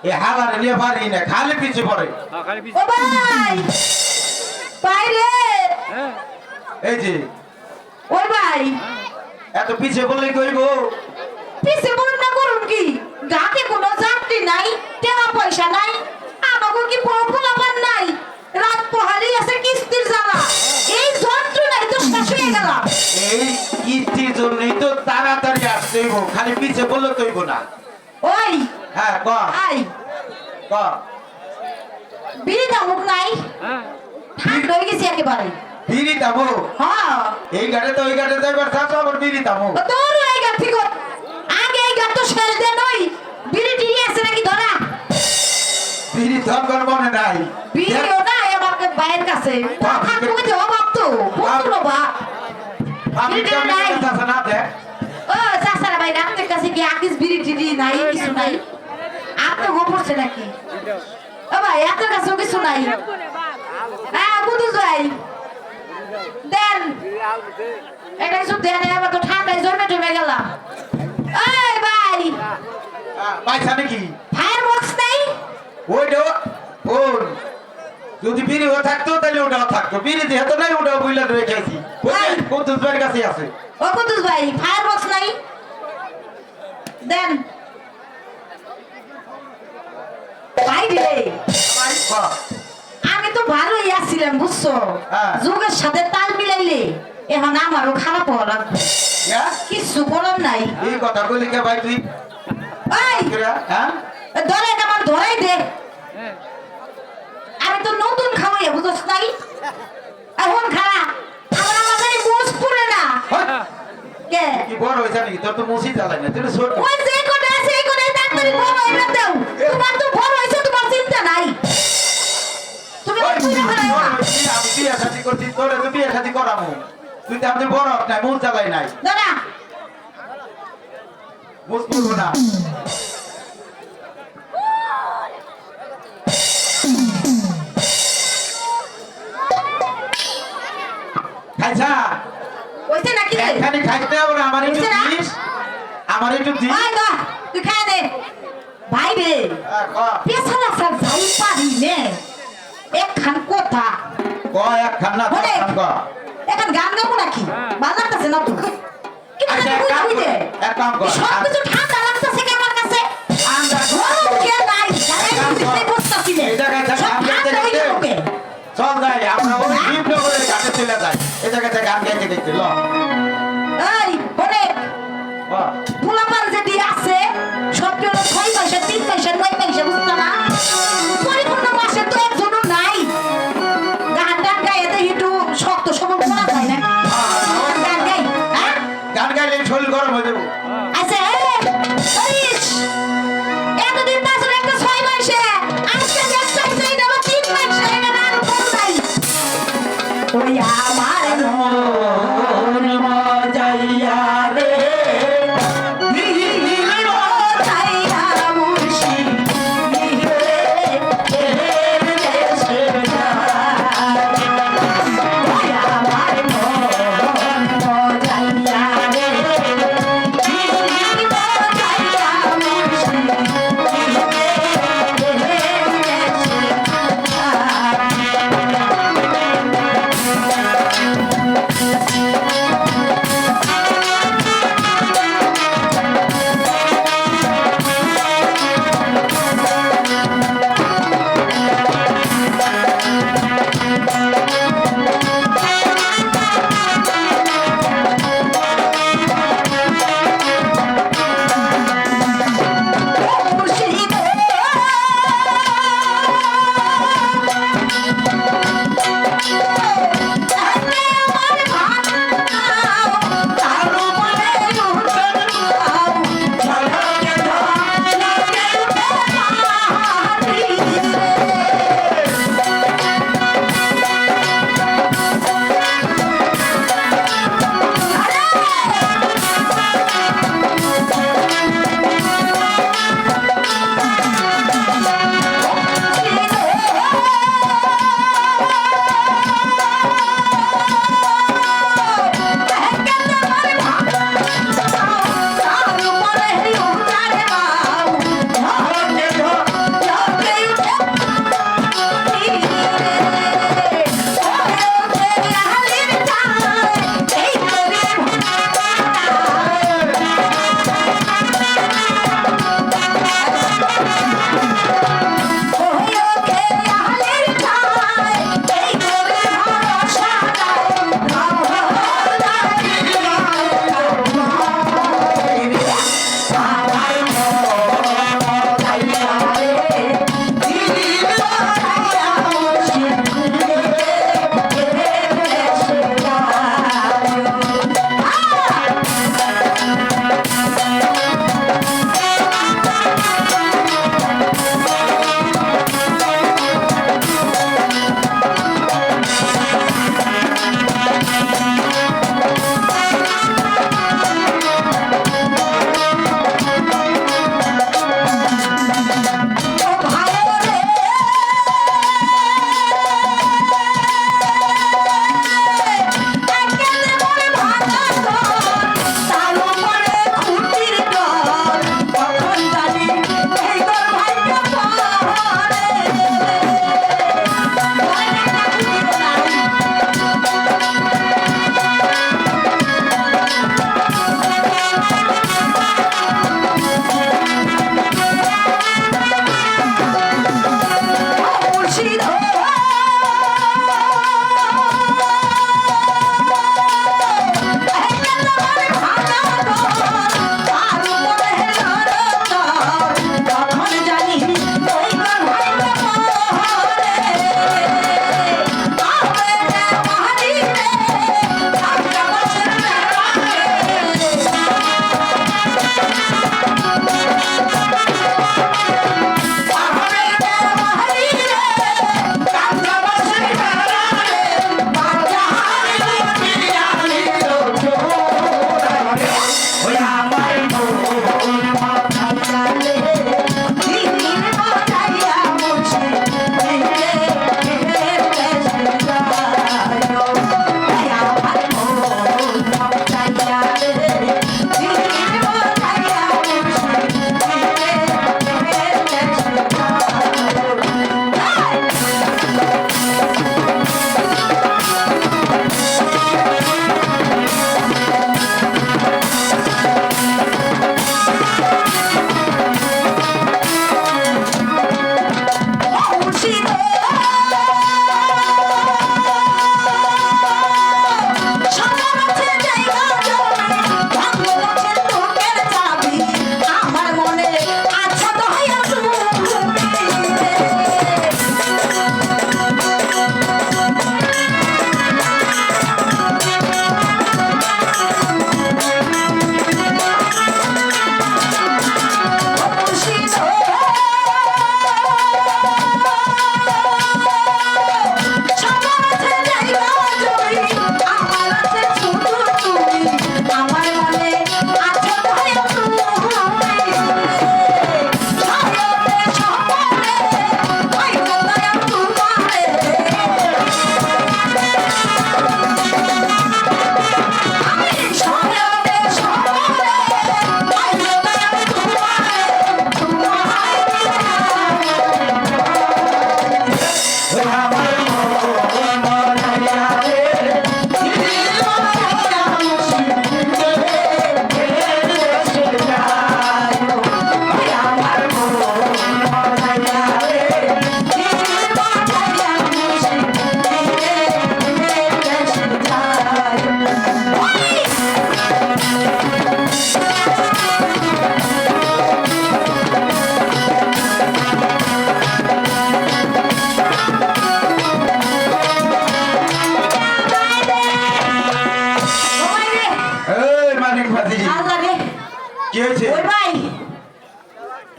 এ হালারে নিয়ে পারি না খালি পিছে পড়ে ও ভাই ভাই রে এই যে ওই ভাই এত পিছে বললে কইব পিছে বলুন না করুন কি গাকে কোনো যাত্রী নাই টাকা পয়সা নাই আমাকে কি পোলাপান নাই রাত পোহালি আছে কিস্তির জ্বালা এই যন্ত্রণায় তো শেষ হয়ে গেল এই কিস্তির জন্যই তো তাড়াতাড়ি আসতে হইব খালি পিছে বললে কইব না ওই হ্যাঁ ক আই ক বিড়ি দামুক নাই ঠান্ডা হয়ে গেছে একেবারে বিড়ি দামো হ্যাঁ এই গাড়ি তো ওই গাড়ি যাইবার চাচ্ছ আবার বিড়ি দামো তোর এই গা ঠিক আগে এই গা তো শেষ দে নই বিড়ি টিড়ি আছে নাকি ধরা বিড়ি ধরবার মনে নাই বিড়িও না আমার বাইরের কাছে কথা তুমি তো অভাব তো পুত্র বাপ আমি বিড়ি কেমন নাই। কথা না দেখ ও চাচারা ভাই আপনার কাছে কি আকিস বিড়ি টিড়ি নাই কিছু নাই আপনি গোপরছে নাকি ও ভাই আপনার কাছেও কিছু নাই হ্যাঁ বুঝু যাই দেন এটা কিছু দেন এবার তো ঠান্ডায় জমে গেলাম এই ভাই পয়সা নাকি ফায়ার বক্স নাই ওইটা ওর যদি বিড়ি ও থাকতো তাহলে ওটাও থাকতো বিড়ি যেহেতু নাই ওটাও বুইলা রেখেছি কৌতুকের কাছে আছে ও কুতুস ভাই ফায়ার বক্স নাই দেন ভাই রে আমি তো ভালোই আছিলাম বুঝছো হ্যাঁ। যুগের সাথে তাল মিলাইলে এখন আমারও খারাপ হওয়া লাগবে কিছু বলার নাই এই কথা বলি কে ভাই তুই ওই হ্যাঁ ধরে আমার ধরাই দে আমি তো নতুন খাওয়াইয়া বুঝছ নাই এখন খারাপ আমার আমাদের মুখ পুরে না কে কি বড় হয়েছে নাকি তোর তো মুসি জ্বালাই না তুই তো ছোট ওই যে কোটা আছে এই কোটা ডাক্তারি বড় হইরা দাও তোমার তো বড় হইছে তোমার চিন্তা নাই তুমি ওই, বুঝতে পারো বড় না হয়েছি, আমি বিয়ে শাদী করছি তোরে তো বিয়ে শাদী করামু তুই তো আমাদের বড় হোক নাই মুখ জ্বালাই নাই দাদা মুখ পুরবো না খাইছা কইছে নাকি রে এখানে খাইতে হবে না আমার একটু হইছে না? দিস আমার একটু দিস ভাই দা তুই খায় দে ভাই রে পেছালা সব যাই পারি নে একখান কথা এক খান্না বলে খান ক এখন গান গাবো নাকি ভালো লাগতেছে না তো কি আচ্ছা, মানে এক কাম বুঝবি কর, দে এক কাম কর। সব কিছু ঠান্ডা লাগতেছে কি আমার কাছে ঠান্ডা গরম কে নাই জানেন কাম কর। বুঝতে বুঝতাছি নে এই জায়গায় থাক, সব গান গাইতে ঠান্ডা হয়ে গাইতে। যাবে চল যাই আমরা ওই বিপ্লবের ঘাটে চলে যাই এই জায়গাতে গান গাইতে গাইতে ল এই বলে ল। পোলাপান যেটি আছে সবটি হলো 6 পয়সা 3 পয়সা 9 পয়সা বুঝতো না পরিপূর্ণ মাসে তো একজনও নাই গান টান গায়ে তো একটু শক্ত সবল করা যায় না গান গাই হ্যাঁ গান গাইলে শরীর গরম হয়ে যাবো আচ্ছা হরিশ এতদিন তো আসলে একটা 6 পয়সা আজকে দেখতে চাই না 3 পয়সা এটা আর কোন নাই ওই আমার মন মজাইয়া রে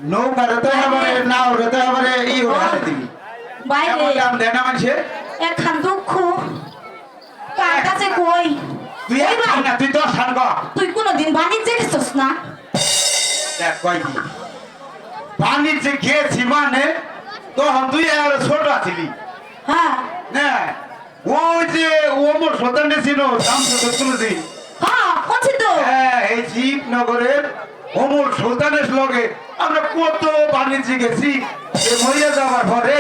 নৌকারে তো এবারে নাও রে তো এবারে ই হয়ে হারে দিবি বাইরে এমন দাম দেয় না মানুষে একখান দুঃখ কার কাছে কই তুই ওই এক ভাই, খান না তুই 10 খান কর তুই কোনোদিন বাণিজ্যে গেছিস না দেখ কই কি বাণিজ্যে গেছি মানে তখন তুই আর ছোট আছিলি হ্যাঁ না ওই যে ওমর সদানে ছিল দাম ছোট তুলছি হ্যাঁ করছি তো হ্যাঁ এই শিবনগরের ওমর সুলতানের লগে আমরা কত বাণিজ্যে গেছি সে মরিয়া যাওয়ার পরে